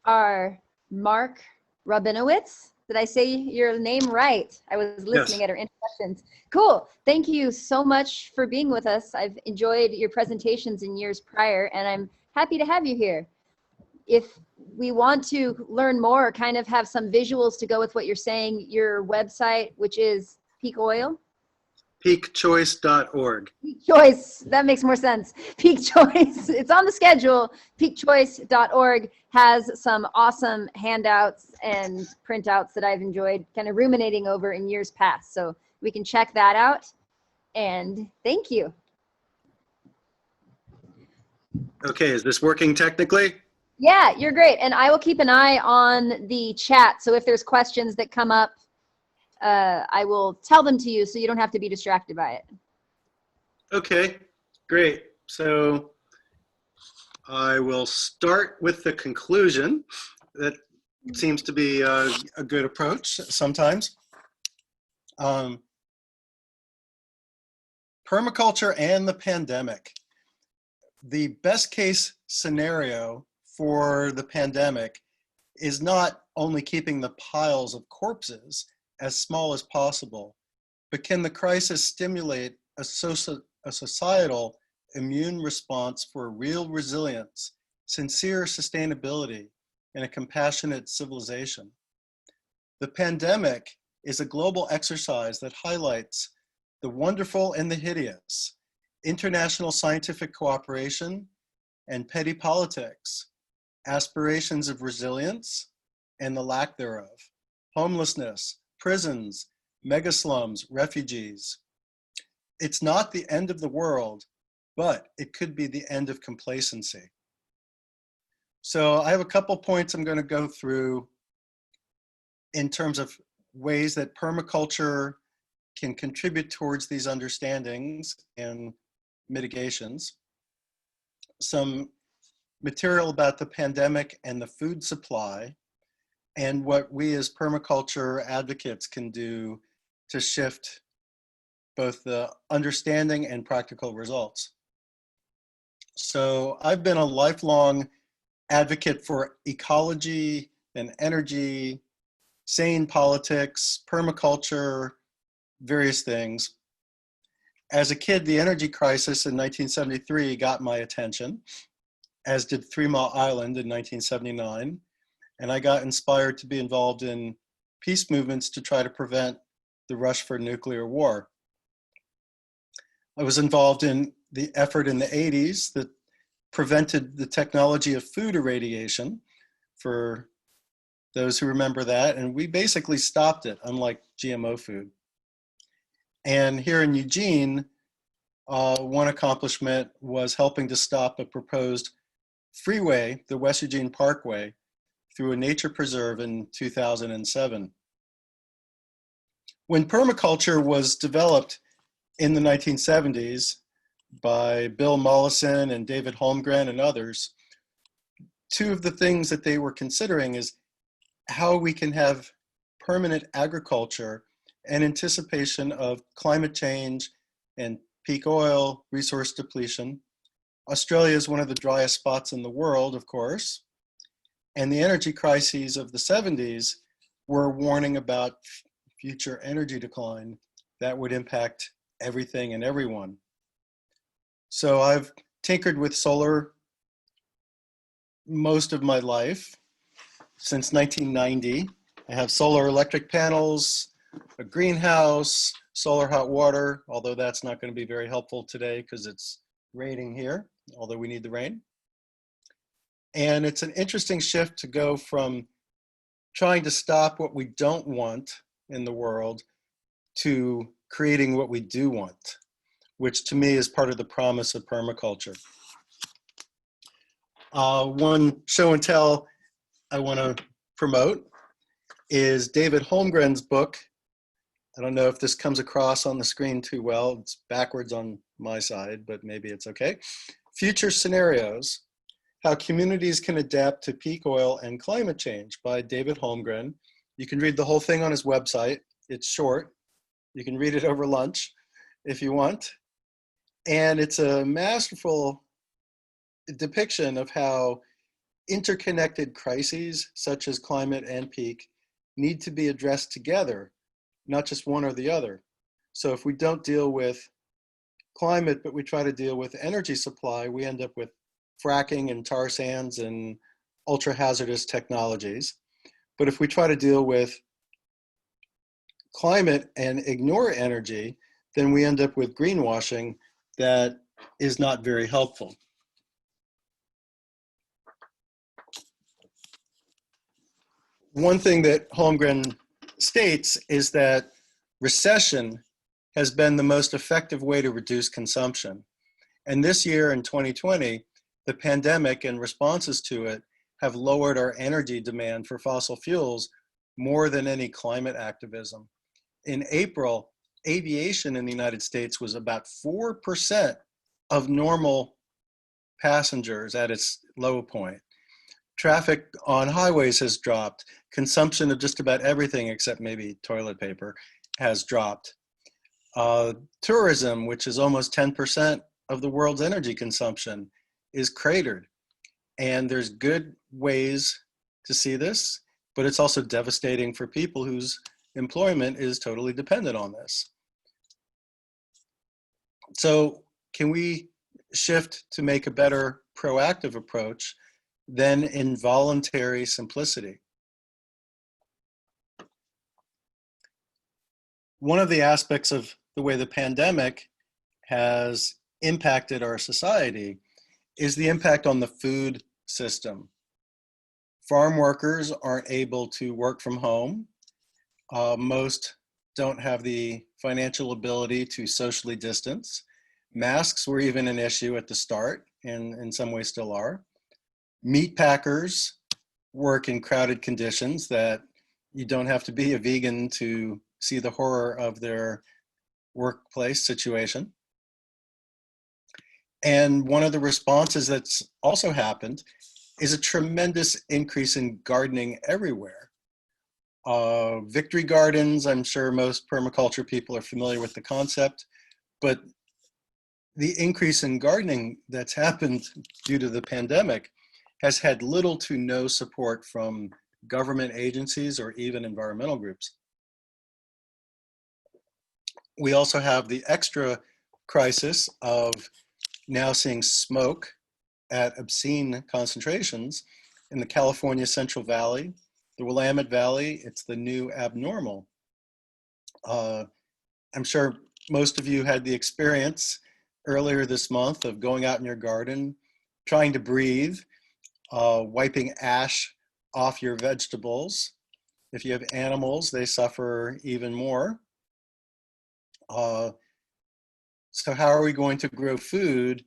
are Mark Robinowitz. Did I say your name right? I was listening at our introductions. Cool. Thank you so much for being with us. I've enjoyed your presentations in years prior, and I'm happy to have you here. If we want to learn more, kind of have some visuals to go with what you're saying, your website, which is Peak Oil? Peakchoice.org. Peak Choice, that makes more sense. Peak Choice, it's on the schedule. Peakchoice.org has some awesome handouts and printouts that I've enjoyed kind of ruminating over in years past. So we can check that out. And thank you. Okay, is this working technically? Yeah, you're great. And I will keep an eye on the chat. So if there's questions that come up, I will tell them to you so you don't have to be distracted by it. Okay, great. So I will start with the conclusion. That seems to be a good approach sometimes. Permaculture and the pandemic. The best case scenario for the pandemic is not only keeping the piles of corpses as small as possible, but can the crisis stimulate a societal immune response for real resilience, sincere sustainability, and a compassionate civilization? The pandemic is a global exercise that highlights the wonderful and the hideous, international scientific cooperation and petty politics, aspirations of resilience and the lack thereof, homelessness, prisons, mega slums, refugees. It's not the end of the world, but it could be the end of complacency. So I have a couple points I'm going to go through in terms of ways that permaculture can contribute towards these understandings and mitigations. Some material about the pandemic and the food supply, and what we as permaculture advocates can do to shift both the understanding and practical results. So I've been a lifelong advocate for ecology and energy, sane politics, permaculture, various things. As a kid, the energy crisis in 1973 got my attention, as did 3 Mile Island in 1979. And I got inspired to be involved in peace movements to try to prevent the rush for nuclear war. I was involved in the effort in the 80s that prevented the technology of food irradiation, for those who remember that, and we basically stopped it, unlike GMO food. And here in Eugene, one accomplishment was helping to stop a proposed freeway, the West Eugene Parkway, through a nature preserve in 2007. When permaculture was developed in the 1970s by Bill Mollison and David Holmgren and others, 2 of the things that they were considering is how we can have permanent agriculture in anticipation of climate change and peak oil resource depletion. Australia is one of the driest spots in the world, of course, and the energy crises of the 70s were warning about future energy decline that would impact everything and everyone. So I've tinkered with solar most of my life, since 1990. I have solar electric panels, a greenhouse, solar hot water, although that's not going to be very helpful today because it's raining here, although we need the rain. And it's an interesting shift to go from trying to stop what we don't want in the world to creating what we do want, which to me is part of the promise of permaculture. One show and tell I want to promote is David Holmgren's book. I don't know if this comes across on the screen too well. It's backwards on my side, but maybe it's okay. Future Scenarios, How Communities Can Adapt to Peak Oil and Climate Change by David Holmgren. You can read the whole thing on his website. It's short. You can read it over lunch if you want. And it's a masterful depiction of how interconnected crises, such as climate and peak, need to be addressed together, not just one or the other. So if we don't deal with climate, but we try to deal with energy supply, we end up with fracking and tar sands and ultra hazardous technologies. But if we try to deal with climate and ignore energy, then we end up with greenwashing that is not very helpful. One thing that Holmgren states is that recession has been the most effective way to reduce consumption. And this year in 2020, the pandemic and responses to it have lowered our energy demand for fossil fuels more than any climate activism. In April, aviation in the United States was about 4% of normal passengers at its low point. Traffic on highways has dropped. Consumption of just about everything except maybe toilet paper has dropped. Tourism, which is almost 10% of the world's energy consumption, is cratered. And there's good ways to see this, but it's also devastating for people whose employment is totally dependent on this. So can we shift to make a better proactive approach than involuntary simplicity? One of the aspects of the way the pandemic has impacted our society is the impact on the food system. Farm workers aren't able to work from home. Most don't have the financial ability to socially distance. Masks were even an issue at the start, and in some ways still are. Meat packers work in crowded conditions that you don't have to be a vegan to see the horror of their workplace situation. And one of the responses that's also happened is a tremendous increase in gardening everywhere. Victory gardens, I'm sure most permaculture people are familiar with the concept, but the increase in gardening that's happened due to the pandemic has had little to no support from government agencies or even environmental groups. We also have the extra crisis of now seeing smoke at obscene concentrations in the California Central Valley, the Willamette Valley. It's the new abnormal. I'm sure most of you had the experience earlier this month of going out in your garden, trying to breathe, wiping ash off your vegetables. If you have animals, they suffer even more. So how are we going to grow food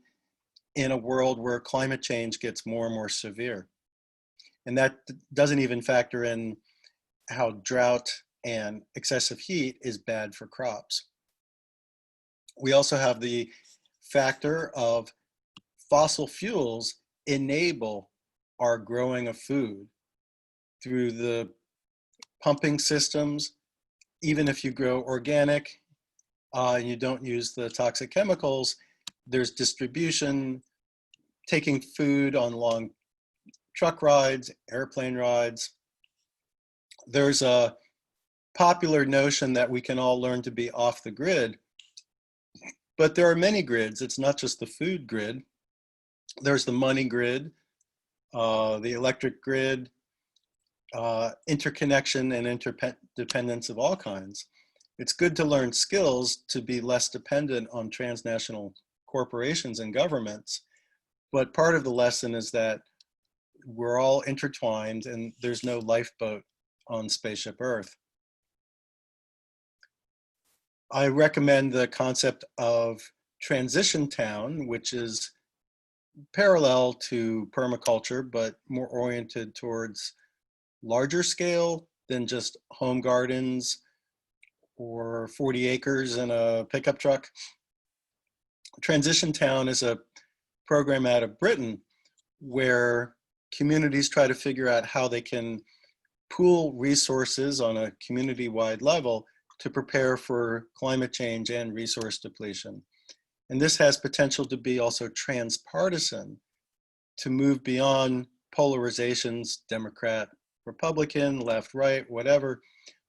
in a world where climate change gets more and more severe? And that doesn't even factor in how drought and excessive heat is bad for crops. We also have the factor of fossil fuels enable our growing of food through the pumping systems. Even if you grow organic, you don't use the toxic chemicals, there's distribution, taking food on long truck rides, airplane rides. There's a popular notion that we can all learn to be off the grid, but there are many grids. It's not just the food grid. There's the money grid, the electric grid, interconnection and interdependence of all kinds. It's good to learn skills to be less dependent on transnational corporations and governments, but part of the lesson is that we're all intertwined and there's no lifeboat on Spaceship Earth. I recommend the concept of transition town, which is parallel to permaculture, but more oriented towards larger scale than just home gardens or 40 acres and a pickup truck. Transition Town is a program out of Britain where communities try to figure out how they can pool resources on a community-wide level to prepare for climate change and resource depletion. And this has potential to be also transpartisan, to move beyond polarizations, Democrat, Republican, left, right, whatever,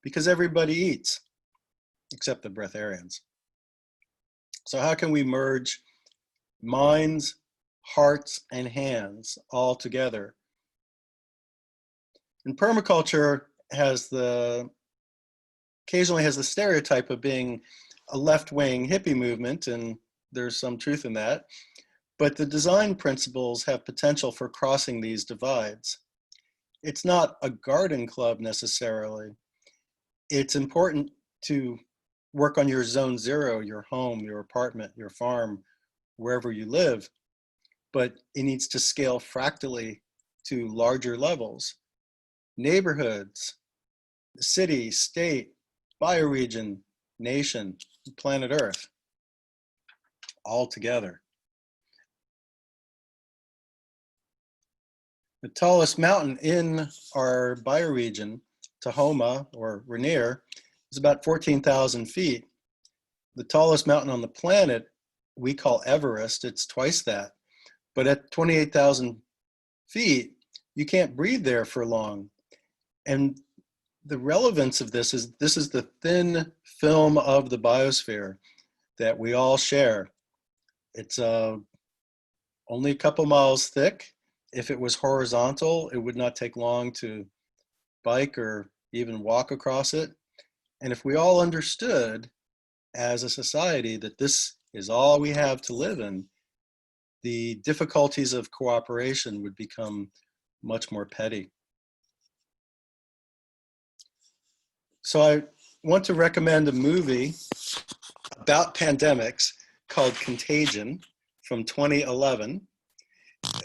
because everybody eats, except the breatharians. So how can we merge minds, hearts, and hands all together? And permaculture occasionally has the stereotype of being a left-wing hippie movement, and there's some truth in that. But the design principles have potential for crossing these divides. It's not a garden club necessarily. It's important to work on your zone zero, your home, your apartment, your farm, wherever you live, but it needs to scale fractally to larger levels. Neighborhoods, city, state, bioregion, nation, planet Earth, all together. The tallest mountain in our bioregion, Tahoma or Rainier, is about 14,000 feet. The tallest mountain on the planet we call Everest, it's twice that. But at 28,000 feet, you can't breathe there for long. And the relevance of this is the thin film of the biosphere that we all share. It's only a couple miles thick. If it was horizontal, it would not take long to bike or even walk across it. And if we all understood as a society that this is all we have to live in, the difficulties of cooperation would become much more petty. So I want to recommend a movie about pandemics called Contagion from 2011.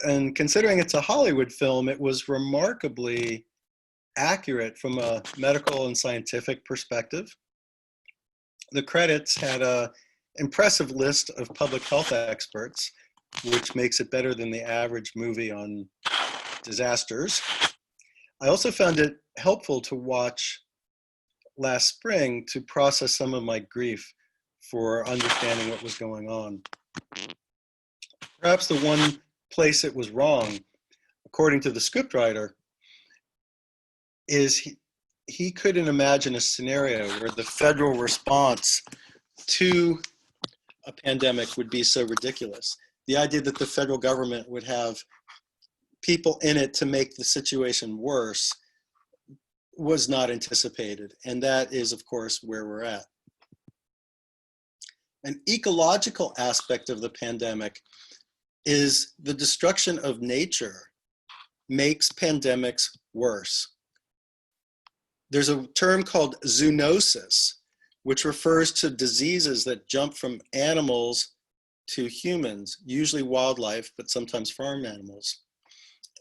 And considering it's a Hollywood film, it was remarkably accurate from a medical and scientific perspective. The credits had an impressive list of public health experts, which makes it better than the average movie on disasters. I also found it helpful to watch last spring to process some of my grief for understanding what was going on. Perhaps the one place it was wrong, according to the scriptwriter, is he couldn't imagine a scenario where the federal response to a pandemic would be so ridiculous. The idea that the federal government would have people in it to make the situation worse was not anticipated. And that is, of course, where we're at. An ecological aspect of the pandemic is the destruction of nature makes pandemics worse. There's a term called zoonosis, which refers to diseases that jump from animals to humans, usually wildlife, but sometimes farm animals.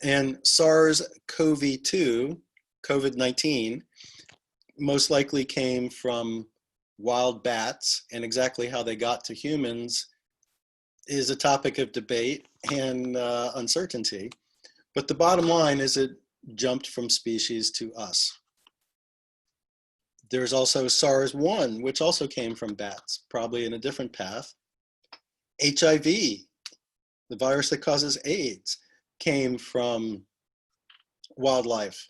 And SARS-CoV-2, COVID-19, most likely came from wild bats, and exactly how they got to humans is a topic of debate and uncertainty. But the bottom line is it jumped from species to us. There's also SARS-1, which also came from bats, probably in a different path. HIV, the virus that causes AIDS, came from wildlife.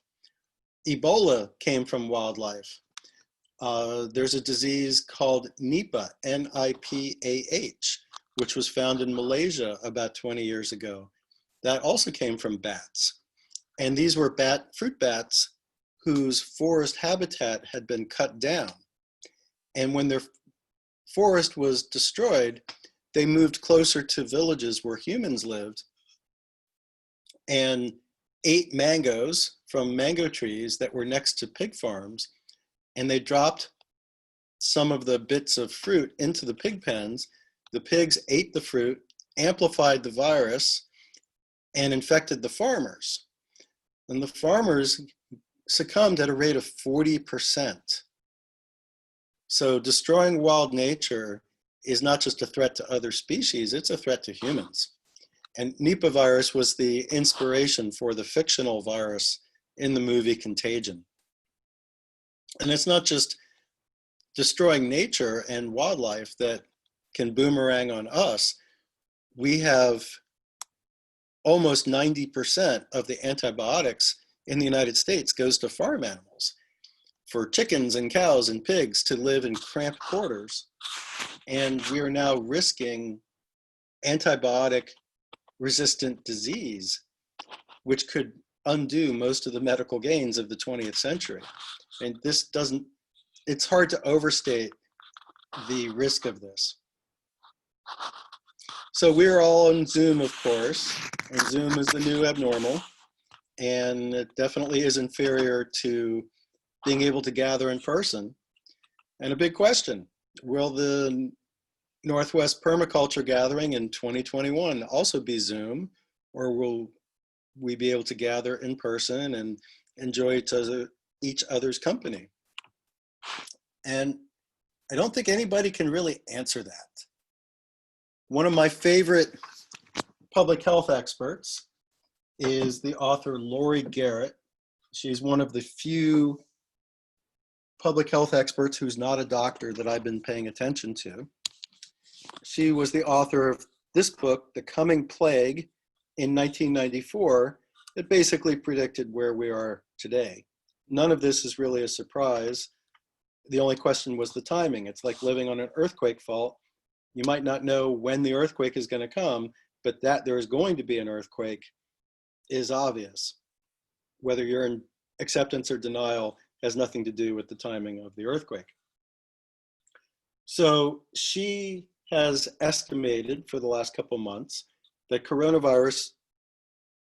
Ebola came from wildlife. There's a disease called Nipah, N-I-P-A-H, which was found in Malaysia about 20 years ago. That also came from bats. And these were fruit bats whose forest habitat had been cut down. And when their forest was destroyed, they moved closer to villages where humans lived and ate mangoes from mango trees that were next to pig farms. And they dropped some of the bits of fruit into the pig pens. The pigs ate the fruit, amplified the virus, and infected the farmers. And the farmers succumbed at a rate of 40%. So destroying wild nature is not just a threat to other species, it's a threat to humans. And Nipah virus was the inspiration for the fictional virus in the movie Contagion. And it's not just destroying nature and wildlife that can boomerang on us. We have almost 90% of the antibiotics in the United States goes to farm animals, for chickens and cows and pigs to live in cramped quarters. And we are now risking antibiotic resistant disease, which could undo most of the medical gains of the 20th century. And this doesn't, it's hard to overstate the risk of this. So we're all on Zoom, of course, and Zoom is the new abnormal, and it definitely is inferior to being able to gather in person. And a big question, will the Northwest Permaculture Gathering in 2021 also be Zoom, or will we be able to gather in person and enjoy each other's company? And I don't think anybody can really answer that. One of my favorite public health experts is the author Lori Garrett. She's one of the few public health experts who's not a doctor that I've been paying attention to. She was the author of this book, The Coming Plague, in 1994, that basically predicted where we are today. None of this is really a surprise. The only question was the timing. It's like living on an earthquake fault. You might not know when the earthquake is going to come, but that there is going to be an earthquake is obvious. Whether you're in acceptance or denial has nothing to do with the timing of the earthquake. So she has estimated for the last couple months that coronavirus,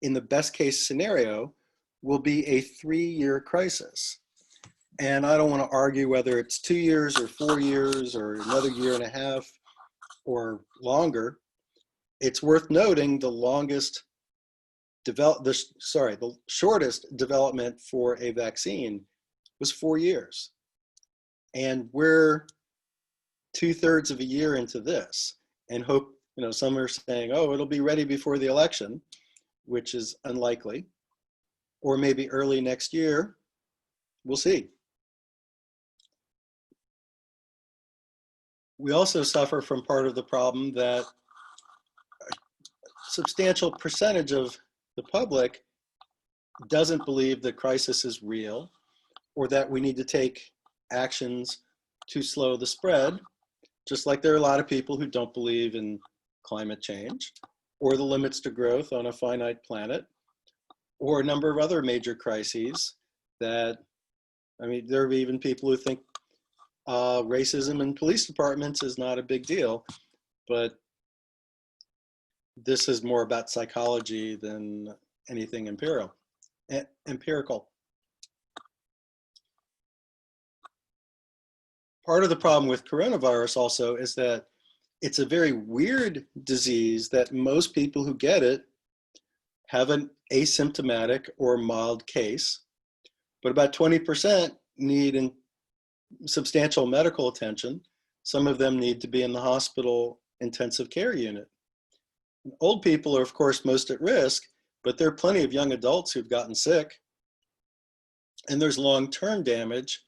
in the best case scenario, will be a 3-year crisis. And I don't want to argue whether it's 2 years or 4 years or another year and a half or longer. It's worth noting the shortest development for a vaccine was 4 years. And we're 2/3 of a year into this, and hope, some are saying, oh, it'll be ready before the election, which is unlikely, or maybe early next year. We'll see. We also suffer from part of the problem that a substantial percentage of the public doesn't believe the crisis is real, or that we need to take actions to slow the spread, just like there are a lot of people who don't believe in climate change, or the limits to growth on a finite planet, or a number of other major crises that, there are even people who think racism in police departments is not a big deal, but this is more about psychology than anything empirical. Part of the problem with coronavirus also is that it's a very weird disease that most people who get it have an asymptomatic or mild case, but about 20% need substantial medical attention. Some of them need to be in the hospital intensive care unit. Old people are, of course, most at risk, but there are plenty of young adults who've gotten sick. And there's long-term damage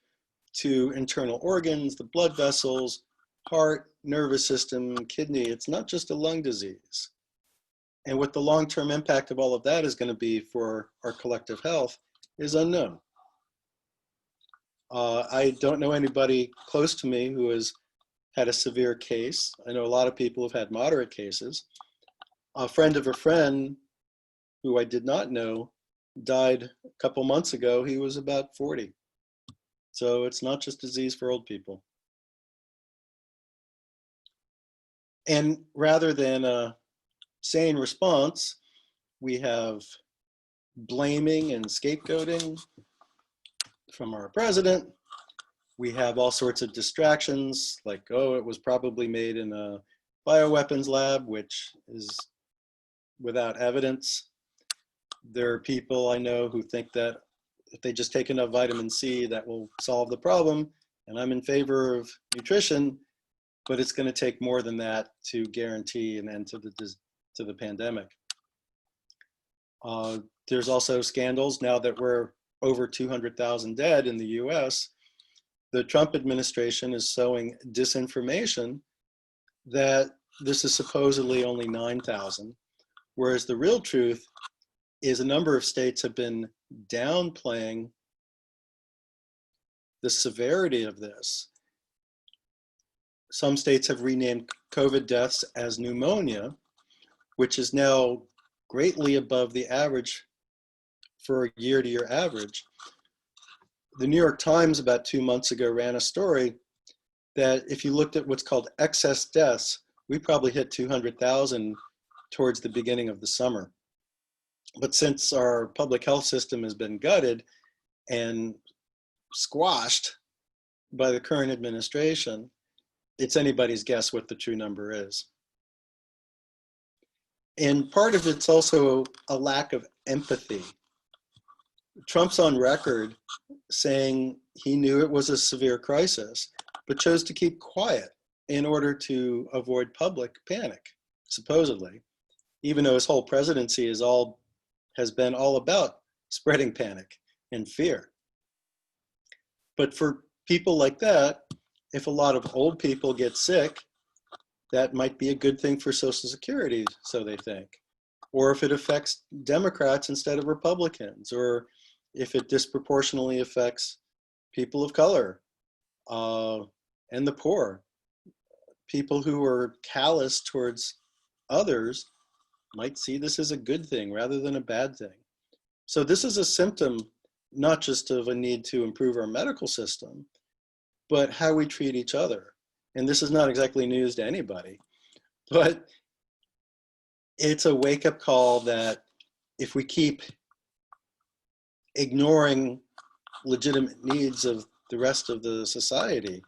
to internal organs, the blood vessels, heart, nervous system, kidney. It's not just a lung disease. And what the long-term impact of all of that is going to be for our collective health is unknown. I don't know anybody close to me who has had a severe case. I know a lot of people have had moderate cases. A friend of a friend who I did not know died a couple months ago. He was about 40. So it's not just disease for old people. And rather than a sane response, we have blaming and scapegoating from our president. We have all sorts of distractions, like, oh, it was probably made in a bioweapons lab, which is without evidence. There are people I know who think that if they just take enough vitamin C, that will solve the problem. And I'm in favor of nutrition, but it's going to take more than that to guarantee an end to the pandemic. There's also scandals now that we're over 200,000 dead in the US. The Trump administration is sowing disinformation that this is supposedly only 9,000. Whereas the real truth is a number of states have been downplaying the severity of this. Some states have renamed COVID deaths as pneumonia, which is now greatly above the average for a year-to-year average. The New York Times about 2 months ago ran a story that if you looked at what's called excess deaths, we probably hit 200,000 towards the beginning of the summer. But since our public health system has been gutted and squashed by the current administration, it's anybody's guess what the true number is. And part of it's also a lack of empathy. Trump's on record saying he knew it was a severe crisis, but chose to keep quiet in order to avoid public panic, supposedly, even though his whole presidency has been all about spreading panic and fear. But for people like that, if a lot of old people get sick, that might be a good thing for Social Security, so they think. Or if it affects Democrats instead of Republicans, or if it disproportionately affects people of color and the poor. People who are callous towards others might see this as a good thing rather than a bad thing. So this is a symptom not just of a need to improve our medical system, but how we treat each other. And this is not exactly news to anybody, but it's a wake-up call that if we keep ignoring legitimate needs of the rest of the society,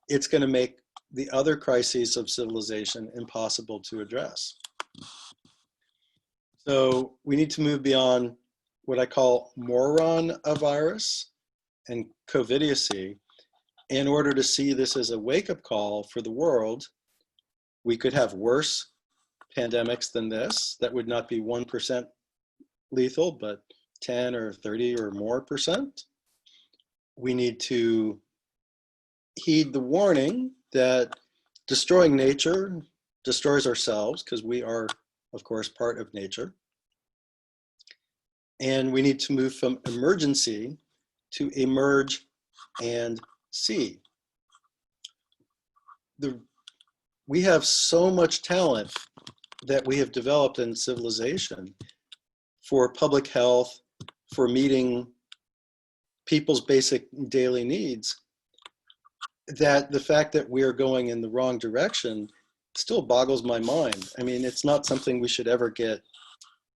it's going to make the other crises of civilization impossible to address. So we need to move beyond what I call moron-a-virus and covidiocy in order to see this as a wake-up call for the world. We could have worse pandemics than this that would not be 1% lethal, but 10 or 30 or more percent. We need to heed the warning that destroying nature destroys ourselves, because we are, of course, part of nature. And we need to move from emergency to emerge and see. We have so much talent that we have developed in civilization for public health, for meeting people's basic daily needs, that the fact that we are going in the wrong direction still boggles my mind. I mean, it's not something we should ever get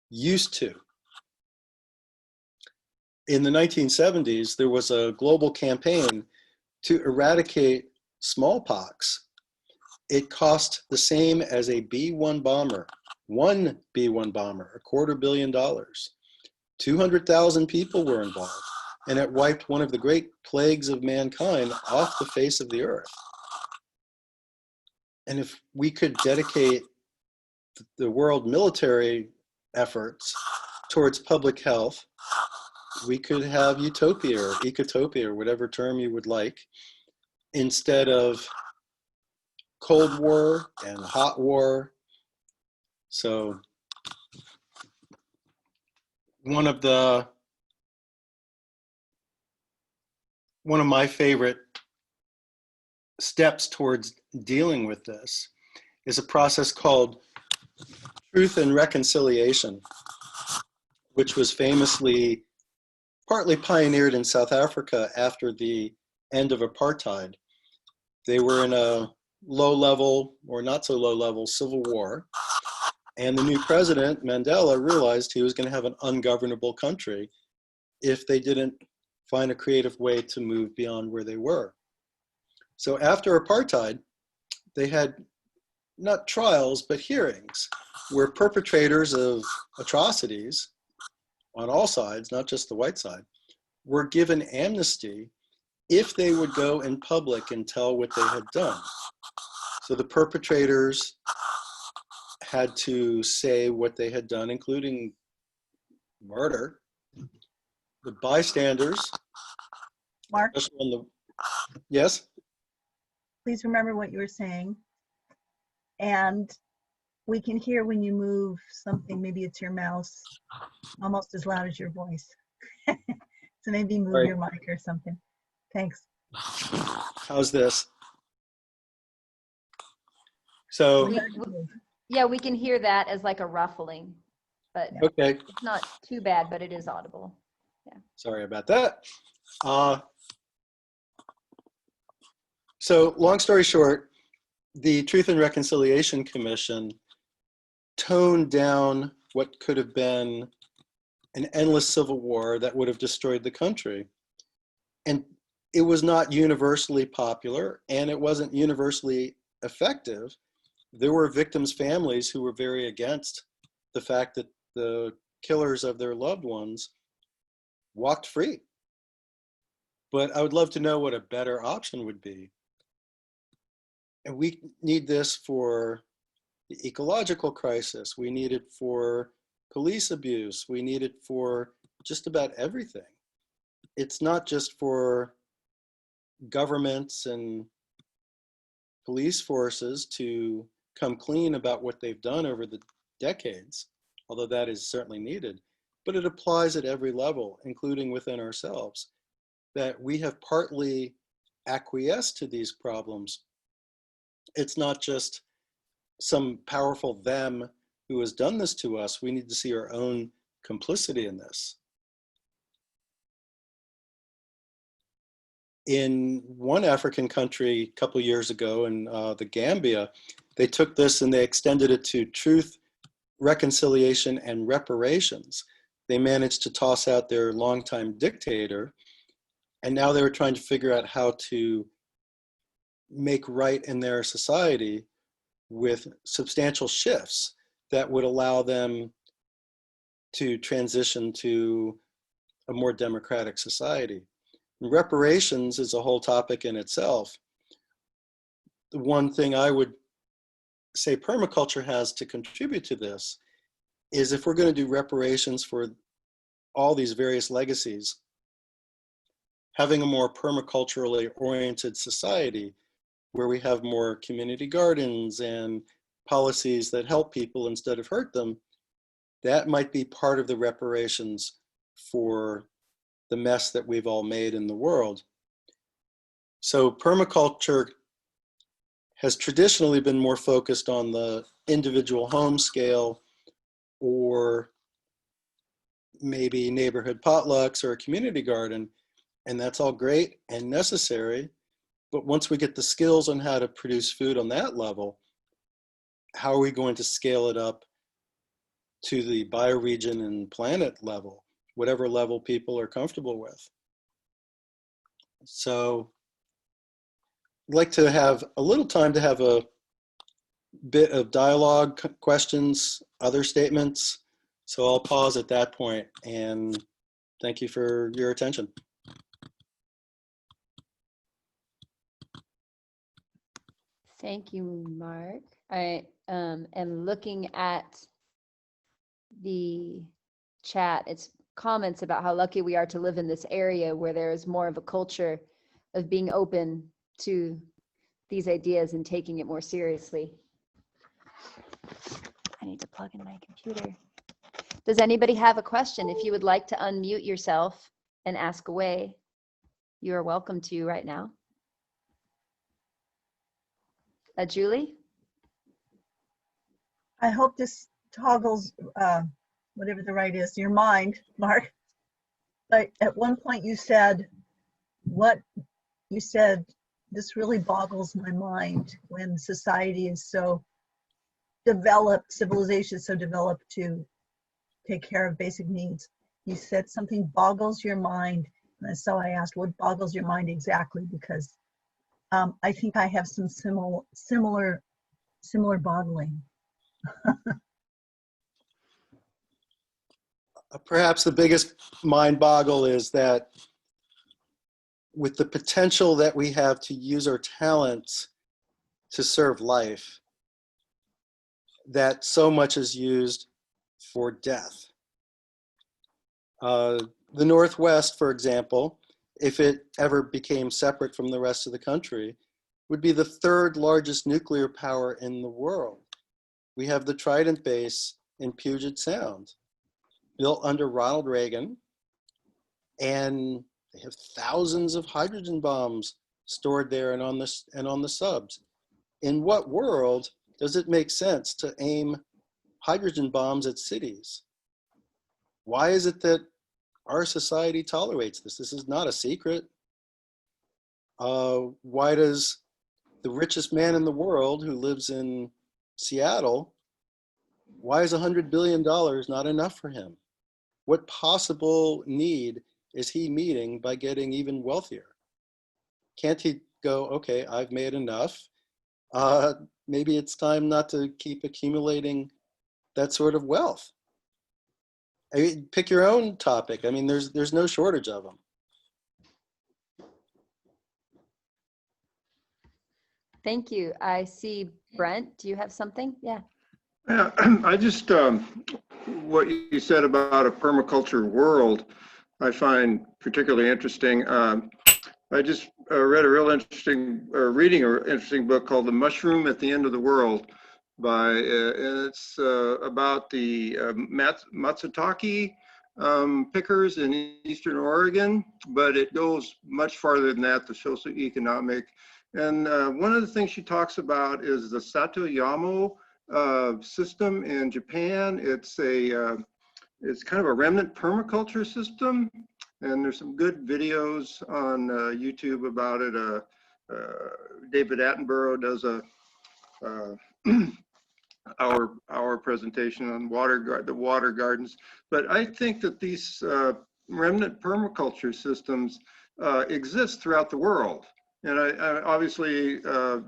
used to. In the 1970s, there was a global campaign to eradicate smallpox. It cost the same as a B-1 bomber, one B-1 bomber, $250 million. 200,000 people were involved, and it wiped one of the great plagues of mankind off the face of the earth. And if we could dedicate the world military efforts towards public health, we could have utopia or ecotopia, or whatever term you would like, instead of Cold War and hot war. So one of my favorite steps towards dealing with this is a process called truth and reconciliation, which was famously partly pioneered in South Africa after the end of apartheid. They were in a low-level, or not so low-level, civil war, and the new president, Mandela, realized he was going to have an ungovernable country if they didn't find a creative way to move beyond where they were. So after apartheid, they had not trials, but hearings, where perpetrators of atrocities on all sides, not just the white side, were given amnesty if they would go in public and tell what they had done. So the perpetrators had to say what they had done, including murder. The bystanders, Mark, yes? please remember what you were saying. And We can hear when you move something, maybe it's your mouse, almost as loud as your voice. So maybe move Right. your mic or something. Thanks. How's this? So, Yeah, we can hear that as like a ruffling, but okay, it's not too bad, but it is audible. sorry about that. So long story short, the Truth and Reconciliation Commission toned down what could have been an endless civil war that would have destroyed the country. And it was not universally popular, and it wasn't universally effective. There were victims' families who were very against the fact that the killers of their loved ones walked free. But I would love to know what a better option would be. And we need this for the ecological crisis. We need it for police abuse. We need it for just about everything. It's not just for governments and police forces to come clean about what they've done over the decades, although that is certainly needed, but it applies at every level, including within ourselves, that we have partly acquiesced to these problems. It's not just some powerful them who has done this to us. We need to see our own complicity in this. In one African country a couple of years ago, in the Gambia, they took this and they extended it to truth, reconciliation, and reparations. They managed to toss out their longtime dictator, and now they were trying to figure out how to make right in their society with substantial shifts that would allow them to transition to a more democratic society. And reparations is a whole topic in itself. The one thing I would say permaculture has to contribute to this is, if we're going to do reparations for all these various legacies, having a more permaculturally oriented society where we have more community gardens and policies that help people instead of hurt them, that might be part of the reparations for the mess that we've all made in the world. So permaculture has traditionally been more focused on the individual home scale, or maybe neighborhood potlucks or a community garden, and that's all great and necessary. But once we get the skills on how to produce food on that level, how are we going to scale it up to the bioregion and planet level, whatever level people are comfortable with? So I'd like to have a little time to have a bit of dialogue, questions, other statements. So I'll pause at that point, and thank you for your attention. Thank you, Mark. I am looking at the chat. It's comments about how lucky we are to live in this area where there is more of a culture of being open to these ideas and taking it more seriously. I need to plug in my computer. Does anybody have a question? If you would like to unmute yourself and ask away, you are welcome to right now. Julie? I hope this toggles, whatever the right is, your mind, Mark. But at one point you said, this really boggles my mind when society is so developed, civilization is so developed to take care of basic needs. You said something boggles your mind. And so I asked, what boggles your mind exactly? Because I think I have some similar boggling. Perhaps the biggest mind boggle is that with the potential that we have to use our talents to serve life, that so much is used for death. The Northwest, for example, if it ever became separate from the rest of the country, would be the third largest nuclear power in the world. We have the Trident base in Puget Sound, built under Ronald Reagan, and they have thousands of hydrogen bombs stored there and on the subs. In what world does it make sense to aim hydrogen bombs at cities? Why is it that our society tolerates this? This is not a secret. Why does the richest man in the world who lives in Seattle, why is $100 billion not enough for him? What possible need is he meeting by getting even wealthier? Can't he go, okay, I've made enough. Maybe it's time not to keep accumulating that sort of wealth. I mean, pick your own topic. I mean, there's no shortage of them. Thank you. I see Brent. Do you have something? Yeah. Yeah, I just, what you said about a permaculture world, I find particularly interesting. I just read a real interesting, reading an interesting book called The Mushroom at the End of the World by, and it's about the Matsutake pickers in Eastern Oregon, but it goes much farther than that, the socioeconomic. And one of the things she talks about is the Satoyamo system in Japan. It's kind of a remnant permaculture system, and there's some good videos on YouTube about it. David Attenborough does our presentation on the water gardens. But I think that these remnant permaculture systems exist throughout the world. And I obviously,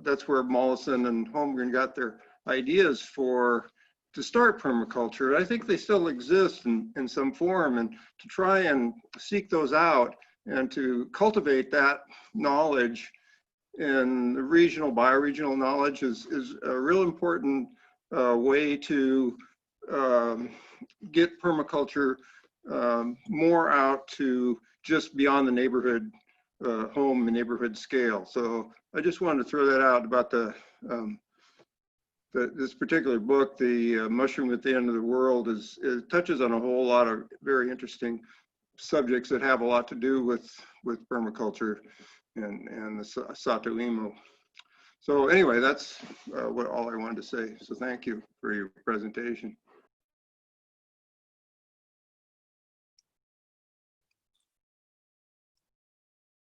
that's where Mollison and Holmgren got their ideas to start permaculture. I think they still exist in some form, and to try and seek those out and to cultivate that knowledge and the regional, bioregional knowledge is a real important way to get permaculture more out to just beyond the neighborhood home and neighborhood scale. So I just wanted to throw that out about this particular book. The Mushroom at the End of the World it touches on a whole lot of very interesting subjects that have a lot to do with permaculture and the Satoyamo. So anyway, that's all I wanted to say. So thank you for your presentation.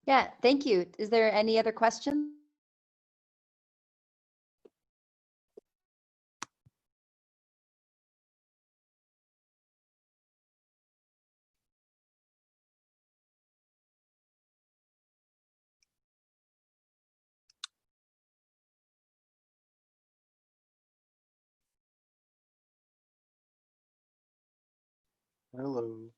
Yeah, thank you. Is there any other questions? Hello.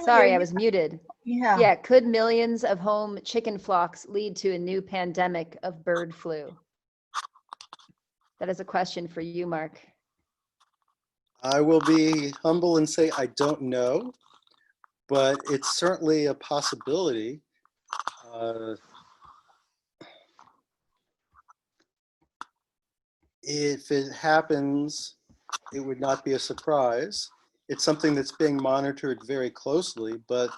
Sorry, I was muted. Yeah. Yeah, could millions of home chicken flocks lead to a new pandemic of bird flu? That is a question for you, Mark. I will be humble and say I don't know, but it's certainly a possibility. If it happens, it would not be a surprise. It's something that's being monitored very closely, but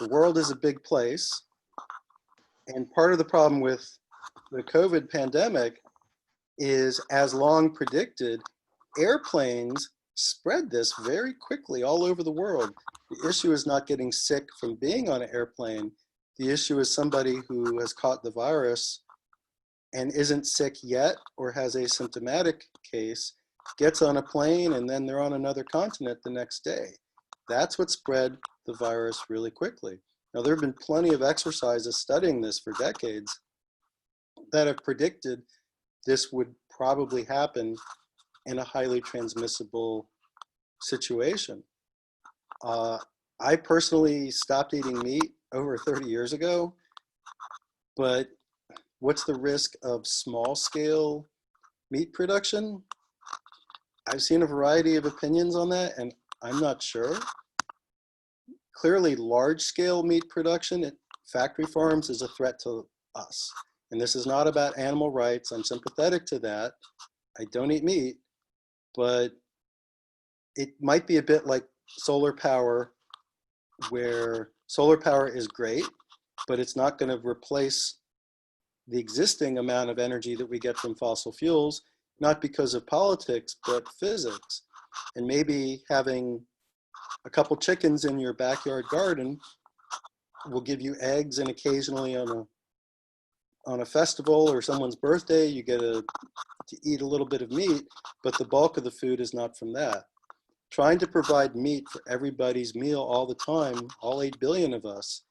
the world is a big place. And part of the problem with the COVID pandemic is, as long predicted, airplanes spread this very quickly all over the world. The issue is not getting sick from being on an airplane. The issue is somebody who has caught the virus and isn't sick yet or has a symptomatic case, gets on a plane, and then they're on another continent the next day. That's what spread the virus really quickly. Now, there have been plenty of exercises studying this for decades that have predicted this would probably happen in a highly transmissible situation. I personally stopped eating meat over 30 years ago, but what's the risk of small scale meat production? I've seen a variety of opinions on that, and I'm not sure. Clearly, large scale meat production at factory farms is a threat to us. And this is not about animal rights. I'm sympathetic to that. I don't eat meat, but it might be a bit like solar power, where solar power is great, but it's not going to replace the existing amount of energy that we get from fossil fuels, not because of politics, but physics. And maybe having a couple chickens in your backyard garden will give you eggs, and occasionally on a festival or someone's birthday, you get to eat a little bit of meat, but the bulk of the food is not from that. Trying to provide meat for everybody's meal all the time, all 8 billion of us,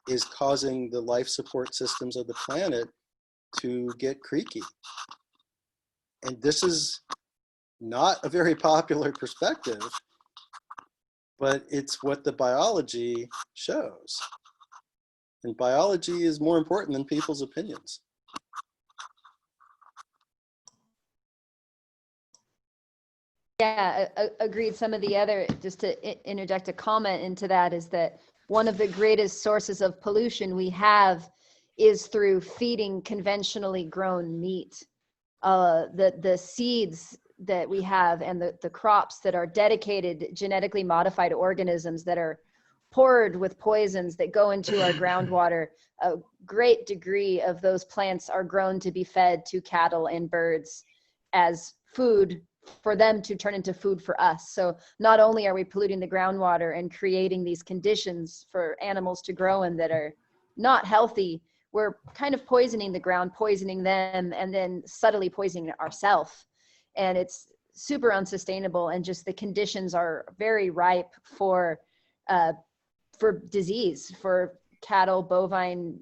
is causing the life support systems of the planet to get creaky. And this is not a very popular perspective, but it's what the biology shows. And biology is more important than people's opinions. Yeah, agreed. Some of the other, just to interject a comment into that, is that one of the greatest sources of pollution we have is through feeding conventionally grown meat. The seeds that we have and the crops that are dedicated genetically modified organisms that are poured with poisons that go into our groundwater, a great degree of those plants are grown to be fed to cattle and birds as food for them to turn into food for us. So not only are we polluting the groundwater and creating these conditions for animals to grow in that are not healthy, we're kind of poisoning the ground, poisoning them, and then subtly poisoning ourselves. And it's super unsustainable, and just the conditions are very ripe for disease, for cattle, bovine,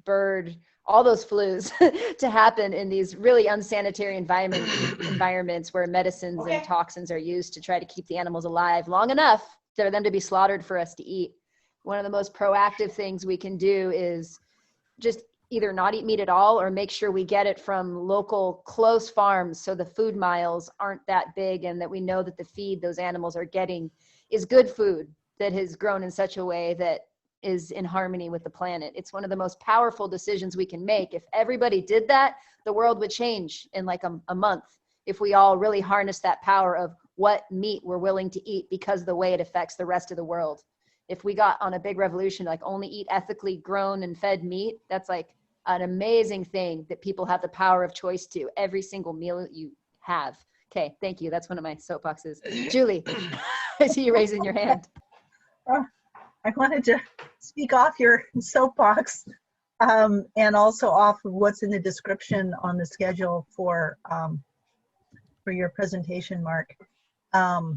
bird, all those flus to happen in these really unsanitary environments where medicines and toxins are used to try to keep the animals alive long enough for them to be slaughtered for us to eat. One of the most proactive things we can do is just either not eat meat at all, or make sure we get it from local close farms, so the food miles aren't that big, and that we know that the feed those animals are getting is good food that has grown in such a way that is in harmony with the planet. It's one of the most powerful decisions we can make. If everybody did that, the world would change in like a month, if we all really harness that power of what meat we're willing to eat because of the way it affects the rest of the world. If we got on a big revolution, like only eat ethically grown and fed meat, that's like an amazing thing that people have the power of choice to every single meal you have. Okay, thank you. That's one of my soapboxes. Julie, I see you raising your hand. I wanted to speak off your soapbox and also off of what's in the description on the schedule for your presentation, Mark. I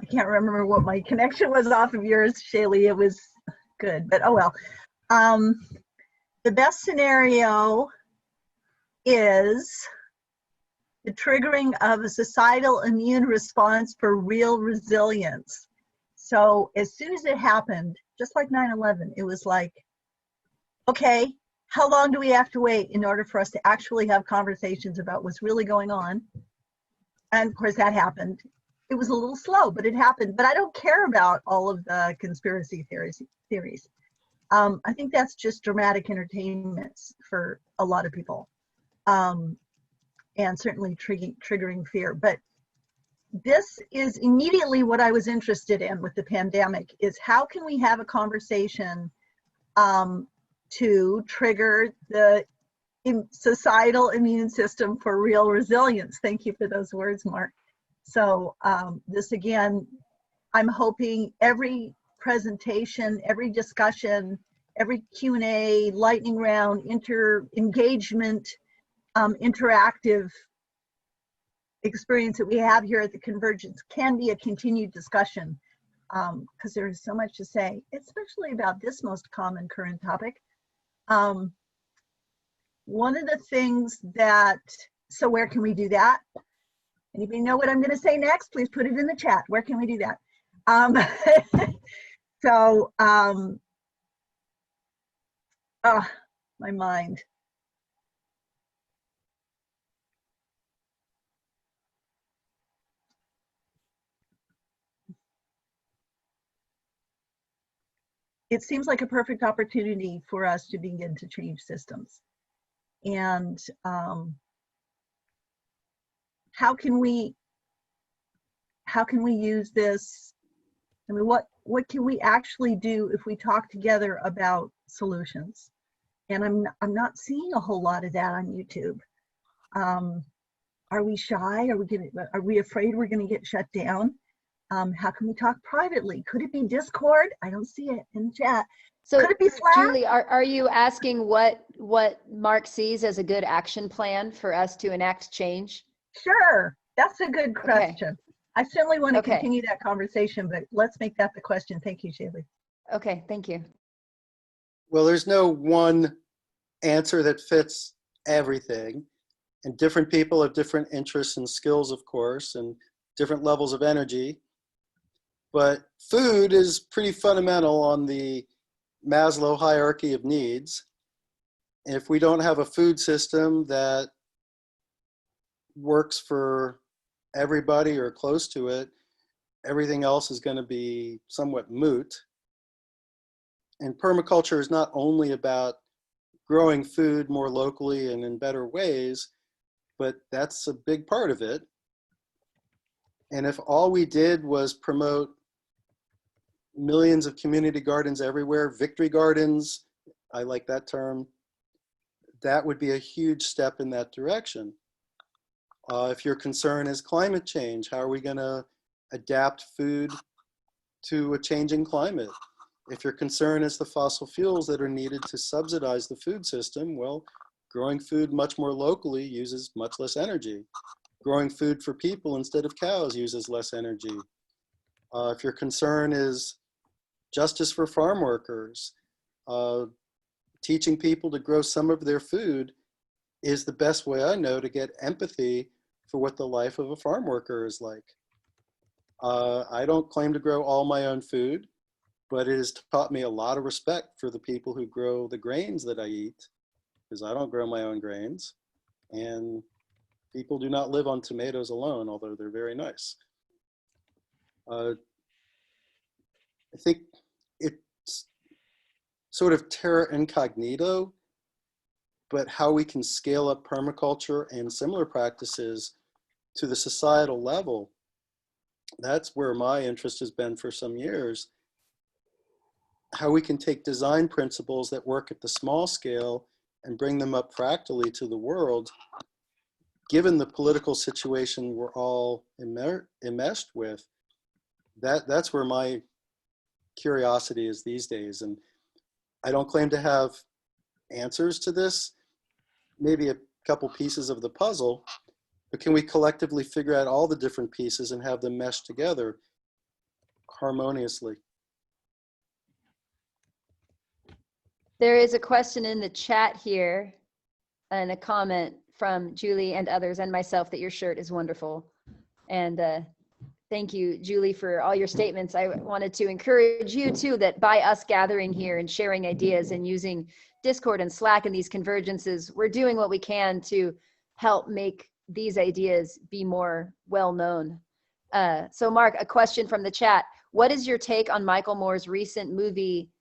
can't remember what my connection was off of yours, Shaylee. It was good, but oh well. The best scenario is the triggering of a societal immune response for real resilience. So as soon as it happened, just like 9/11, it was like, okay, how long do we have to wait in order for us to actually have conversations about what's really going on? And of course that happened. It was a little slow, but it happened. But I don't care about all of the conspiracy theories. I think that's just dramatic entertainment for a lot of people. And certainly triggering fear. But this is immediately what I was interested in with the pandemic, is how can we have a conversation to trigger the societal immune system for real resilience. Thank you for those words, Mark. So this again, I'm hoping every presentation, every discussion, every Q&A, lightning round, engagement, interactive experience that we have here at the Convergence can be a continued discussion, because there is so much to say, especially about this most common current topic. One of the things that, so where can we do that? Anybody know what I'm going to say next? Please put it in the chat. Where can we do that? My mind. it seems like a perfect opportunity for us to begin to change systems. And how can we use this? I mean, what can we actually do if we talk together about solutions? And I'm not seeing a whole lot of that on YouTube. Are we shy? Are we afraid we're gonna get shut down? How can we talk privately? Could it be Discord? I don't see it in the chat. So could it be Slack? Julie, are you asking what Mark sees as a good action plan for us to enact change? Sure, that's a good question. Okay. I certainly want to Okay. continue that conversation, but let's make that the question. Thank you, Shaylee. Okay, thank you. Well, there's no one answer that fits everything. And different people have different interests and skills, of course, and different levels of energy. But food is pretty fundamental on the Maslow hierarchy of needs. If we don't have a food system that works for everybody or close to it, everything else is going to be somewhat moot. And permaculture is not only about growing food more locally and in better ways, but that's a big part of it. And if all we did was promote millions of community gardens everywhere, victory gardens, I like that term, that would be a huge step in that direction. If your concern is climate change, how are we going to adapt food to a changing climate? If your concern is the fossil fuels that are needed to subsidize the food system, well, growing food much more locally uses much less energy. Growing food for people instead of cows uses less energy. If your concern is justice for farm workers, teaching people to grow some of their food is the best way I know to get empathy for what the life of a farm worker is like. I don't claim to grow all my own food, but it has taught me a lot of respect for the people who grow the grains that I eat, because I don't grow my own grains. And people do not live on tomatoes alone, although they're very nice. I think it's sort of terra incognito, but how we can scale up permaculture and similar practices to the societal level, that's where my interest has been for some years. How we can take design principles that work at the small scale and bring them up fractally to the world, given the political situation we're all enmeshed with. That's where my curiosity is these days. And I don't claim to have answers to this, maybe a couple pieces of the puzzle, but can we collectively figure out all the different pieces and have them mesh together harmoniously? There is a question in the chat here and a comment from Julie and others and myself that your shirt is wonderful. And thank you, Julie, for all your statements. I wanted to encourage you too, that by us gathering here and sharing ideas and using Discord and Slack and these convergences, we're doing what we can to help make these ideas be more well-known. So Mark, a question from the chat. What is your take on Michael Moore's recent movie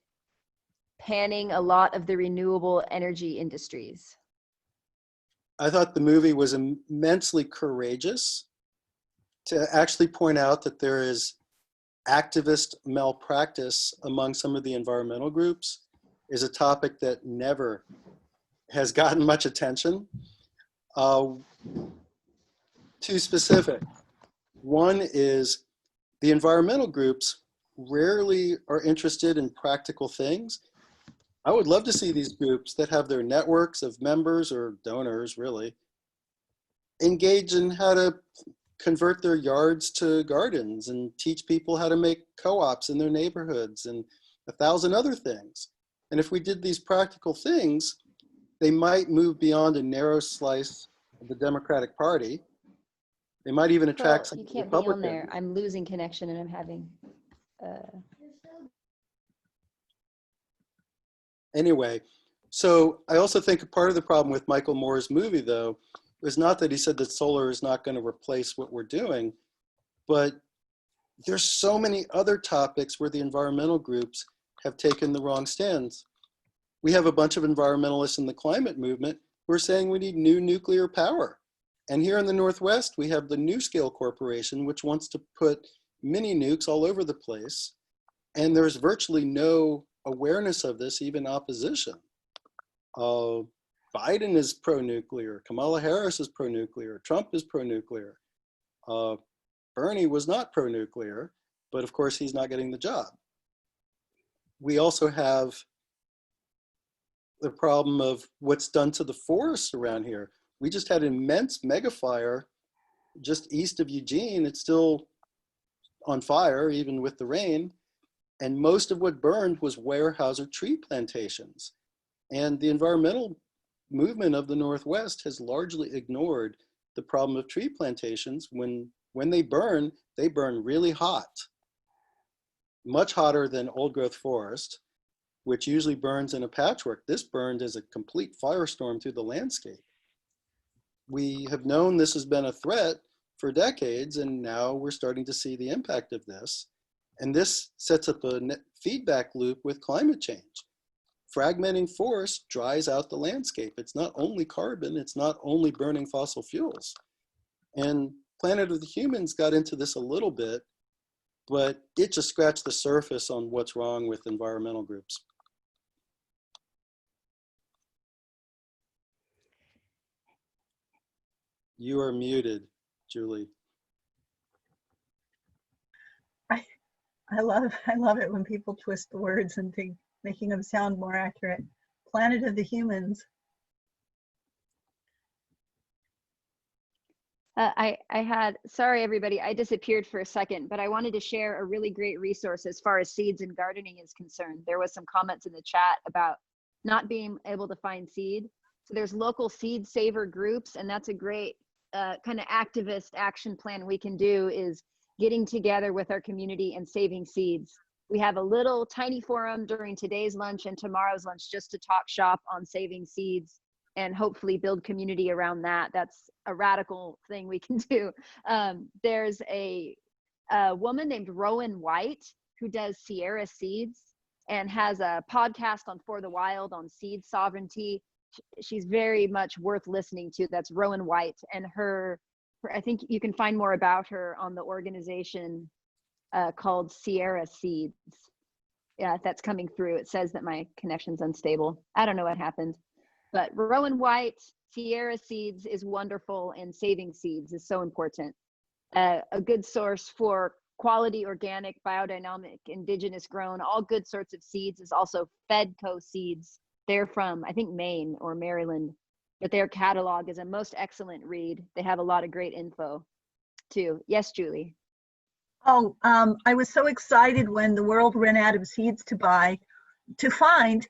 panning a lot of the renewable energy industries? I thought the movie was immensely courageous to actually point out that there is activist malpractice among some of the environmental groups is a topic that never has gotten much attention. Too specific. One is the environmental groups rarely are interested in practical things. I would love to see these groups that have their networks of members or donors really engage in how to convert their yards to gardens and teach people how to make co-ops in their neighborhoods and 1,000 other things. And if we did these practical things, they might move beyond a narrow slice of the Democratic Party. They might even attract some you can't Republicans. be on there. I'm losing connection and I'm having Anyway, so I also think a part of the problem with Michael Moore's movie, though, is not that he said that solar is not going to replace what we're doing, but there's so many other topics where the environmental groups have taken the wrong stands. We have a bunch of environmentalists in the climate movement who are saying we need new nuclear power. And here in the Northwest, we have the NuScale Corporation, which wants to put mini nukes all over the place. And there's virtually no awareness of this, even opposition. Biden is pro-nuclear, Kamala Harris is pro-nuclear, Trump is pro-nuclear. Bernie was not pro-nuclear, but of course he's not getting the job. We also have the problem of what's done to the forests around here. We just had an immense mega fire just east of Eugene. It's still on fire, even with the rain. And most of what burned was Weyerhaeuser tree plantations. And the environmental movement of the Northwest has largely ignored the problem of tree plantations. When they burn really hot, much hotter than old growth forest, which usually burns in a patchwork. This burned as a complete firestorm through the landscape. We have known this has been a threat for decades, and now we're starting to see the impact of this. And this sets up a feedback loop with climate change. Fragmenting forests dries out the landscape. It's not only carbon, it's not only burning fossil fuels. And Planet of the Humans got into this a little bit, but it just scratched the surface on what's wrong with environmental groups. You are muted, Julie. I love it when people twist the words and making them sound more accurate. Planet of the Humans. Sorry everybody, I disappeared for a second, but I wanted to share a really great resource as far as seeds and gardening is concerned. There was some comments in the chat about not being able to find seed. So there's local seed saver groups, and that's a great kind of activist action plan we can do, is getting together with our community and saving seeds. We have a little tiny forum during today's lunch and tomorrow's lunch just to talk shop on saving seeds and hopefully build community around that. That's a radical thing we can do. There's a woman named Rowan White who does Sierra Seeds and has a podcast on For the Wild on seed sovereignty. She's very much worth listening to. That's Rowan White, and her I think you can find more about her on the organization called Sierra Seeds. Yeah, if that's coming through. It says that my connection's unstable. I don't know what happened. But Rowan White, Sierra Seeds is wonderful, and saving seeds is so important. A good source for quality, organic, biodynamic, indigenous grown, all good sorts of seeds is also Fedco Seeds. They're from, I think, Maine or Maryland, but their catalog is a most excellent read. They have a lot of great info too. Yes, Julie. Oh, I was so excited when the world ran out of seeds to find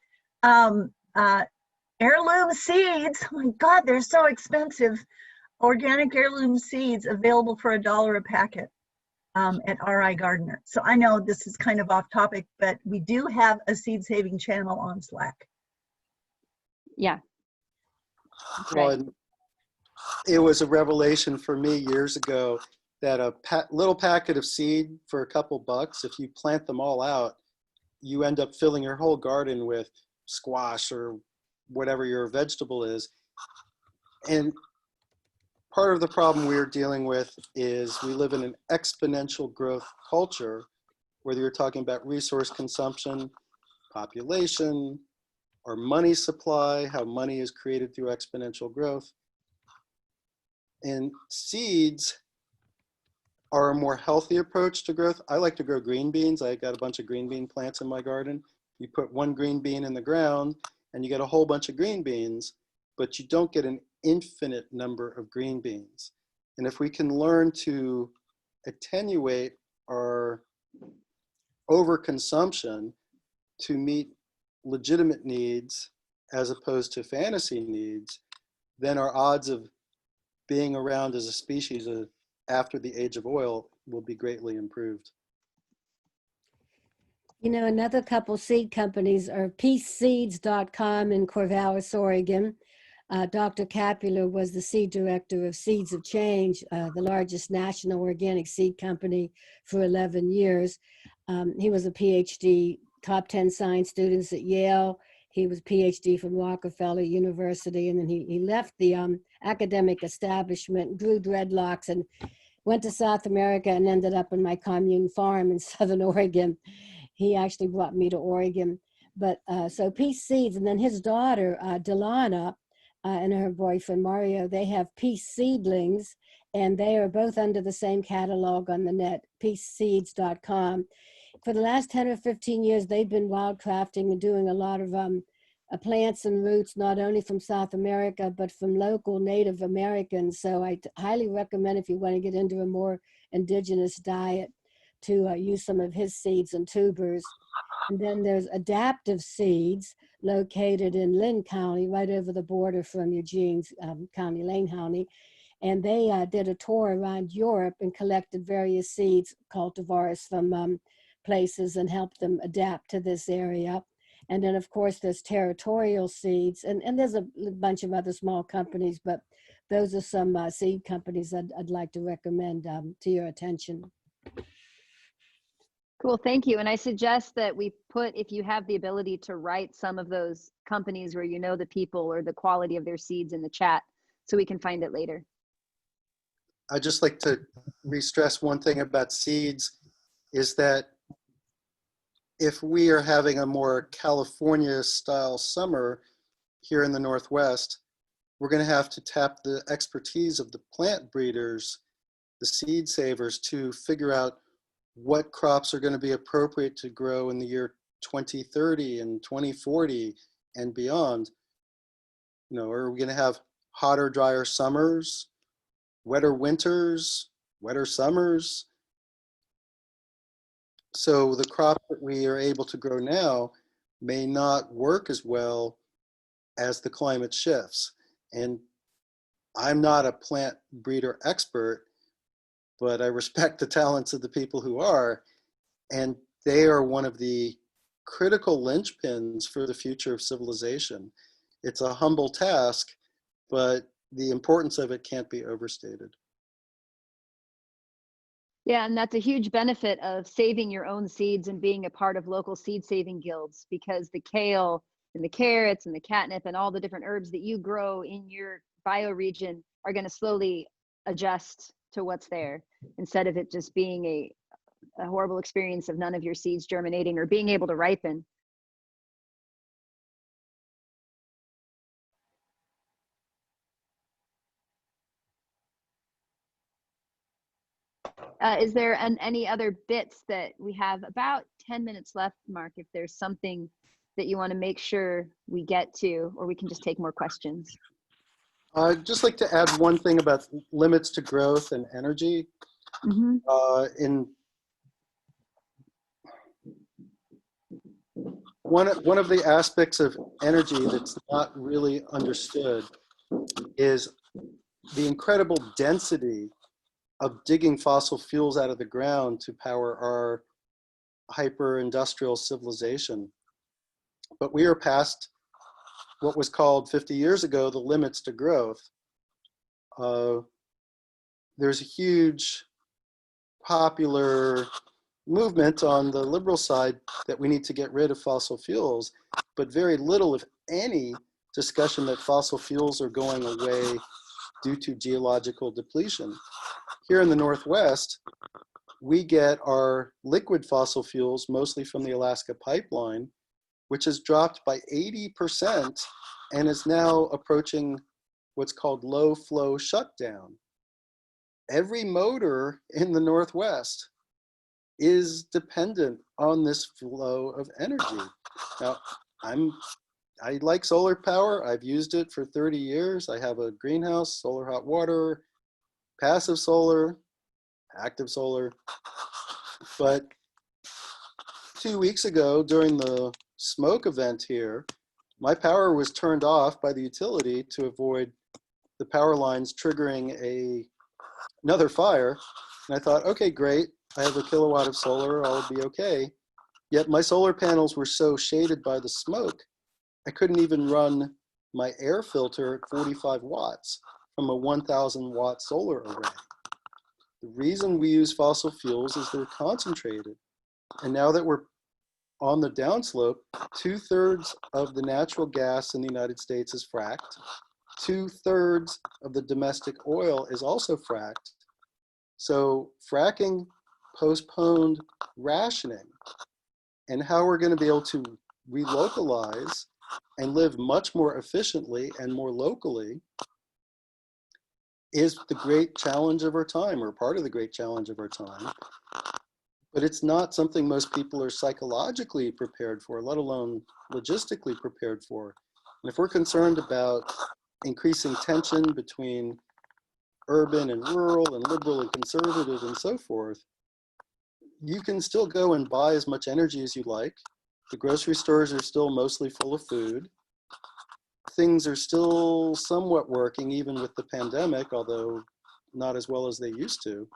heirloom seeds. Oh my God, they're so expensive. Organic heirloom seeds available for $1 a packet at RI Gardener. So I know this is kind of off topic, but we do have a seed saving channel on Slack. Yeah. Well, it was a revelation for me years ago that a little packet of seed for a couple bucks, if you plant them all out, you end up filling your whole garden with squash or whatever your vegetable is. And part of the problem we're dealing with is we live in an exponential growth culture, whether you're talking about resource consumption, population, or money supply, how money is created through exponential growth. And seeds are a more healthy approach to growth. I like to grow green beans. I got a bunch of green bean plants in my garden. You put one green bean in the ground and you get a whole bunch of green beans, but you don't get an infinite number of green beans. And if we can learn to attenuate our overconsumption to meet legitimate needs as opposed to fantasy needs, then our odds of being around as a species after the age of oil will be greatly improved. You know, another couple seed companies are peaceseeds.com in Corvallis, Oregon. Dr. Capular was the seed director of Seeds of Change, the largest national organic seed company, for 11 years. He was a PhD top 10 science students at Yale. He was PhD from Rockefeller University, and then he left the academic establishment, grew dreadlocks, and went to South America and ended up in my commune farm in Southern Oregon. He actually brought me to Oregon. But so Peace Seeds, and then his daughter, Delana, and her boyfriend, Mario, they have Peace Seedlings, and they are both under the same catalog on the net, peaceseeds.com. For the last 10 or 15 years, they've been wildcrafting and doing a lot of plants and roots, not only from South America, but from local Native Americans. So I highly recommend, if you want to get into a more indigenous diet, to use some of his seeds and tubers. And then there's Adaptive Seeds, located in Lynn County, right over the border from Eugene's county, Lane County. And they did a tour around Europe and collected various seeds, cultivars from places, and helped them adapt to this area. And then, of course, there's Territorial Seeds, and there's a bunch of other small companies, but those are some seed companies I'd like to recommend to your attention. Cool, thank you. And I suggest that we put, if you have the ability to write some of those companies where you know the people or the quality of their seeds in the chat, so we can find it later. I'd just like to re-stress one thing about seeds, is that if we are having a more California style summer here in the Northwest, we're going to have to tap the expertise of the plant breeders, the seed savers, to figure out what crops are going to be appropriate to grow in the year 2030 and 2040 and beyond. You know, are we going to have hotter, drier summers, wetter winters, wetter summers? So the crop that we are able to grow now may not work as well as the climate shifts. And I'm not a plant breeder expert, but I respect the talents of the people who are, and they are one of the critical linchpins for the future of civilization. It's a humble task, but the importance of it can't be overstated. Yeah, and that's a huge benefit of saving your own seeds and being a part of local seed saving guilds, because the kale and the carrots and the catnip and all the different herbs that you grow in your bioregion are going to slowly adjust to what's there, instead of it just being a horrible experience of none of your seeds germinating or being able to ripen. Is there any other bits that we have? About 10 minutes left, Mark, if there's something that you want to make sure we get to, or we can just take more questions. I'd just like to add one thing about limits to growth and energy. Mm-hmm. One of the aspects of energy that's not really understood is the incredible density of digging fossil fuels out of the ground to power our hyper-industrial civilization. But we are past what was called 50 years ago the limits to growth. There's a huge popular movement on the liberal side that we need to get rid of fossil fuels, but very little, if any, discussion that fossil fuels are going away due to geological depletion. Here in the Northwest, we get our liquid fossil fuels mostly from the Alaska pipeline, which has dropped by 80% and is now approaching what's called low flow shutdown. Every motor in the Northwest is dependent on this flow of energy. Now, I like solar power. I've used it for 30 years. I have a greenhouse, solar hot water, passive solar, active solar. But 2 weeks ago, during the smoke event here, my power was turned off by the utility to avoid the power lines triggering another fire. And I thought, okay, great. I have a kilowatt of solar, I'll be okay. Yet my solar panels were so shaded by the smoke, I couldn't even run my air filter at 45 watts from a 1,000 watt solar array. The reason we use fossil fuels is they're concentrated. And now that we're on the downslope, 2/3 of the natural gas in the United States is fracked. 2/3 of the domestic oil is also fracked. So fracking postponed rationing, and how we're going to be able to relocalize and live much more efficiently and more locally is the great challenge of our time, or part of the great challenge of our time. But it's not something most people are psychologically prepared for, let alone logistically prepared for. And if we're concerned about increasing tension between urban and rural and liberal and conservative and so forth, you can still go and buy as much energy as you like. The grocery stores are still mostly full of food. Things are still somewhat working even with the pandemic, although not as well as they used to.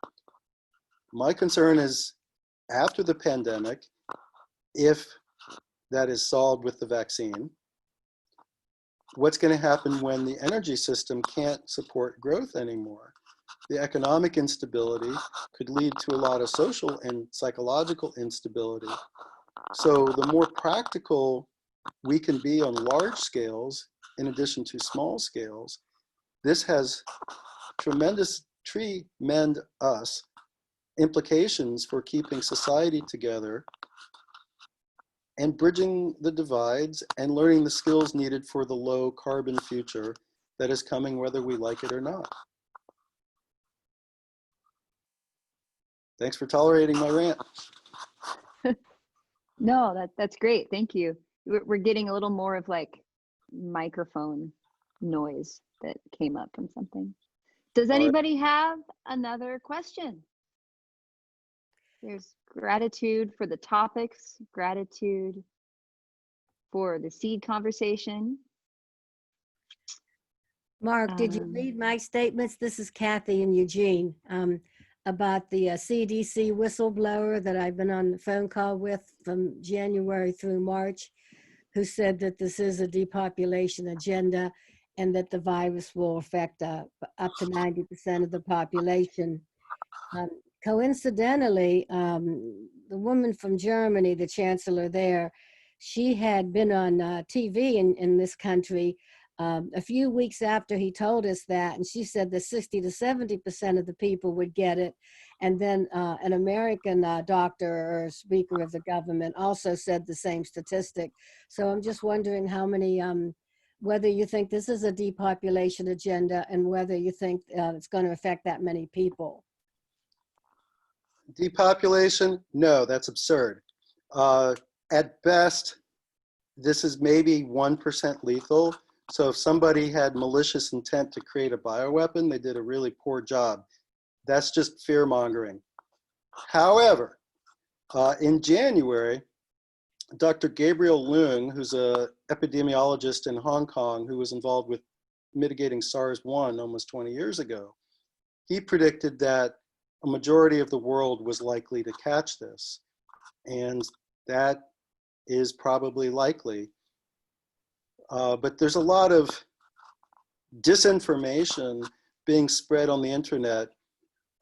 My concern is after the pandemic, if that is solved with the vaccine, what's going to happen when the energy system can't support growth anymore? The economic instability could lead to a lot of social and psychological instability. So the more practical we can be on large scales, in addition to small scales, this has tremendous implications for keeping society together and bridging the divides and learning the skills needed for the low carbon future that is coming whether we like it or not. Thanks for tolerating my rant. No, that's great. Thank you. We're getting a little more of like microphone noise that came up from something. Does anybody have another question? There's gratitude for the topics, gratitude for the seed conversation. Mark, did you read my statements? This is Kathy and Eugene, about the CDC whistleblower that I've been on the phone call with from January through March, who said that this is a depopulation agenda and that the virus will affect up to 90% of the population. Coincidentally, the woman from Germany, the chancellor there, she had been on TV in this country a few weeks after he told us that, and she said that 60 to 70% of the people would get it. And then an American doctor or speaker of the government also said the same statistic. So I'm just wondering how many, whether you think this is a depopulation agenda and whether you think it's going to affect that many people. Depopulation? No, that's absurd. At best, this is maybe 1% lethal. So if somebody had malicious intent to create a bioweapon, they did a really poor job. That's just fear mongering. However, in January, Dr. Gabriel Leung, who's an epidemiologist in Hong Kong who was involved with mitigating SARS-1 almost 20 years ago, he predicted that a majority of the world was likely to catch this. And that is probably likely. But there's a lot of disinformation being spread on the internet,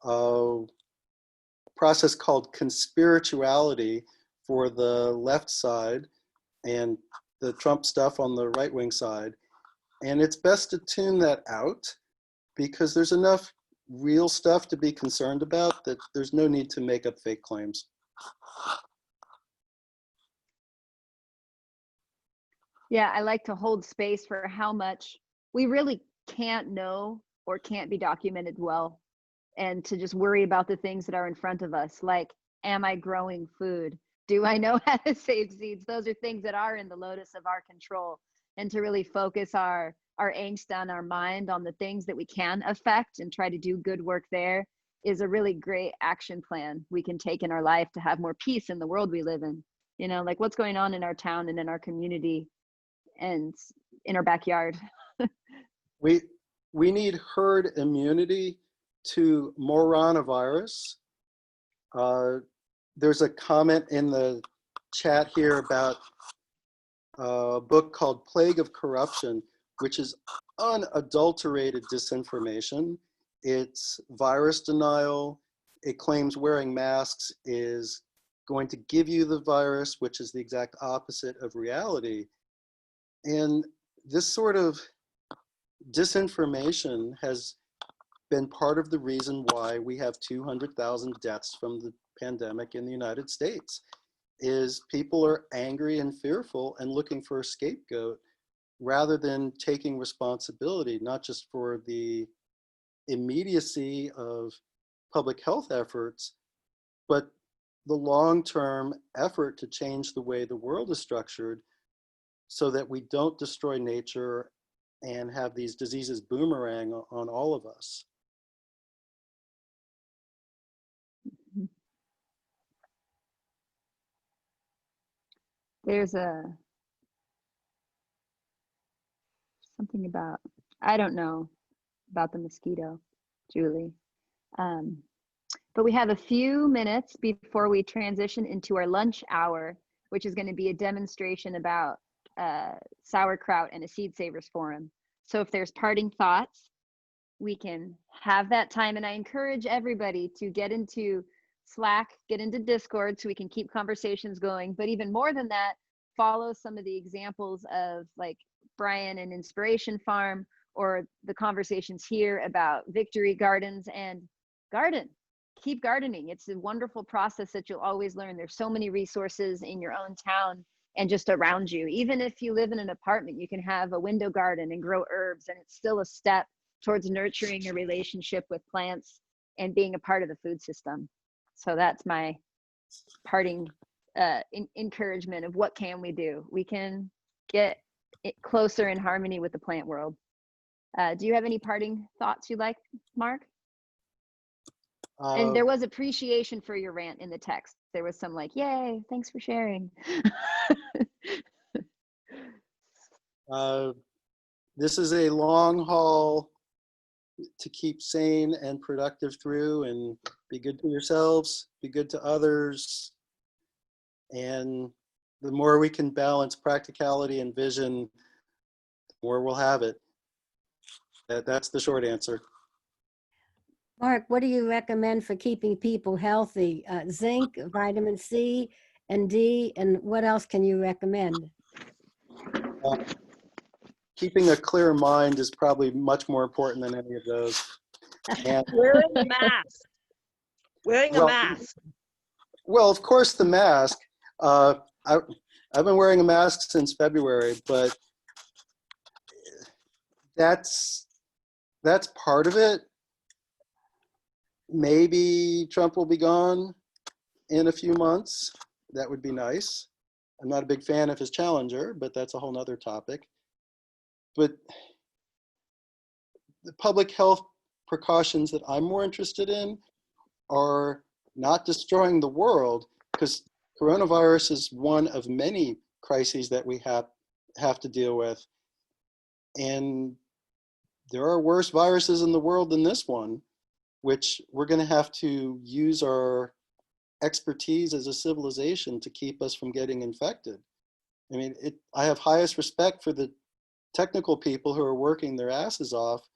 a process called conspirituality for the left side and the Trump stuff on the right-wing side. And it's best to tune that out because there's enough real stuff to be concerned about that there's no need to make up fake claims. Yeah, I like to hold space for how much we really can't know or can't be documented well, and to just worry about the things that are in front of us, like, am I growing food? Do I know how to save seeds? Those are things that are in the locus of our control, and to really focus our angst and our mind on the things that we can affect and try to do good work there is a really great action plan we can take in our life to have more peace in the world we live in. You know, like what's going on in our town and in our community and in our backyard. We need herd immunity to moronivirus. There's a comment in the chat here about a book called Plague of Corruption, which is unadulterated disinformation. It's virus denial. It claims wearing masks is going to give you the virus, which is the exact opposite of reality. And this sort of disinformation has been part of the reason why we have 200,000 deaths from the pandemic in the United States, is people are angry and fearful and looking for a scapegoat rather than taking responsibility, not just for the immediacy of public health efforts, but the long-term effort to change the way the world is structured so that we don't destroy nature and have these diseases boomerang on all of us. There's something about, I don't know about the mosquito, Julie. But we have a few minutes before we transition into our lunch hour, which is going to be a demonstration about sauerkraut and a Seed Savers Forum. So if there's parting thoughts, we can have that time. And I encourage everybody to get into Slack, get into Discord so we can keep conversations going. But even more than that, follow some of the examples of like Brian and Inspiration Farm, or the conversations here about Victory Gardens, and garden. Keep gardening. It's a wonderful process that you'll always learn. There's so many resources in your own town and just around you. Even if you live in an apartment, you can have a window garden and grow herbs, and it's still a step towards nurturing a relationship with plants and being a part of the food system. So that's my parting encouragement of what can we do. We can get it closer in harmony with the plant world. Do you have any parting thoughts you'd like, Mark? And there was appreciation for your rant in the text. There was some like, yay, thanks for sharing. This is a long haul to keep sane and productive through, and be good to yourselves, be good to others. And the more we can balance practicality and vision, the more we'll have it. That's the short answer. Mark, what do you recommend for keeping people healthy? Zinc, vitamin C, and D, and what else can you recommend? Keeping a clear mind is probably much more important than any of those. And, Wearing a mask. Wearing a mask. Well, of course, the mask. I've been wearing a mask since February, but that's part of it. Maybe Trump will be gone in a few months. That would be nice. I'm not a big fan of his challenger, but that's a whole nother topic. But the public health precautions that I'm more interested in are not destroying the world, because coronavirus is one of many crises that we have to deal with. And there are worse viruses in the world than this one, which we're going to have to use our expertise as a civilization to keep us from getting infected. I mean, I have highest respect for the technical people who are working their asses off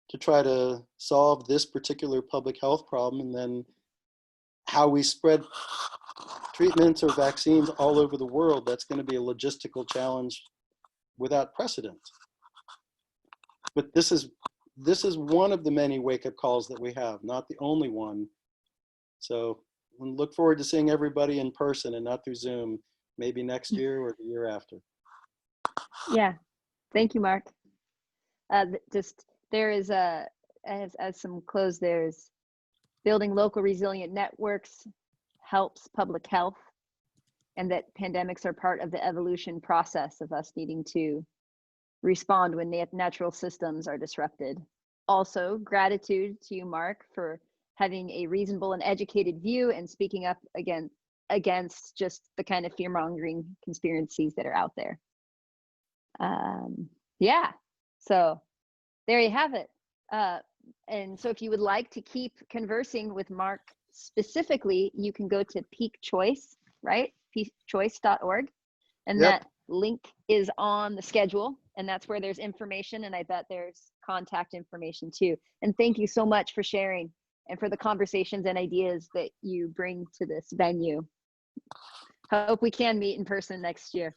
to try to solve this particular public health problem, and then how we spread treatments or vaccines all over the world. That's going to be a logistical challenge without precedent. But this is one of the many wake-up calls that we have, not the only one. So we look forward to seeing everybody in person and not through Zoom, maybe next year or the year after. Yeah, thank you, Mark. Just there is as some close, there's building local resilient networks helps public health, and that pandemics are part of the evolution process of us needing to respond when natural systems are disrupted. Also, gratitude to you, Mark, for having a reasonable and educated view and speaking up against just the kind of fear-mongering conspiracies that are out there. Yeah, so there you have it. And so if you would like to keep conversing with Mark specifically, you can go to Peak Choice, right? peakchoice.org. And Yep. that link is on the schedule, and that's where there's information, and I bet there's contact information too. And thank you so much for sharing and for the conversations and ideas that you bring to this venue. Hope we can meet in person next year.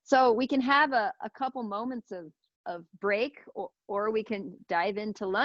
So we can have a couple moments of break, or we can dive into lunch.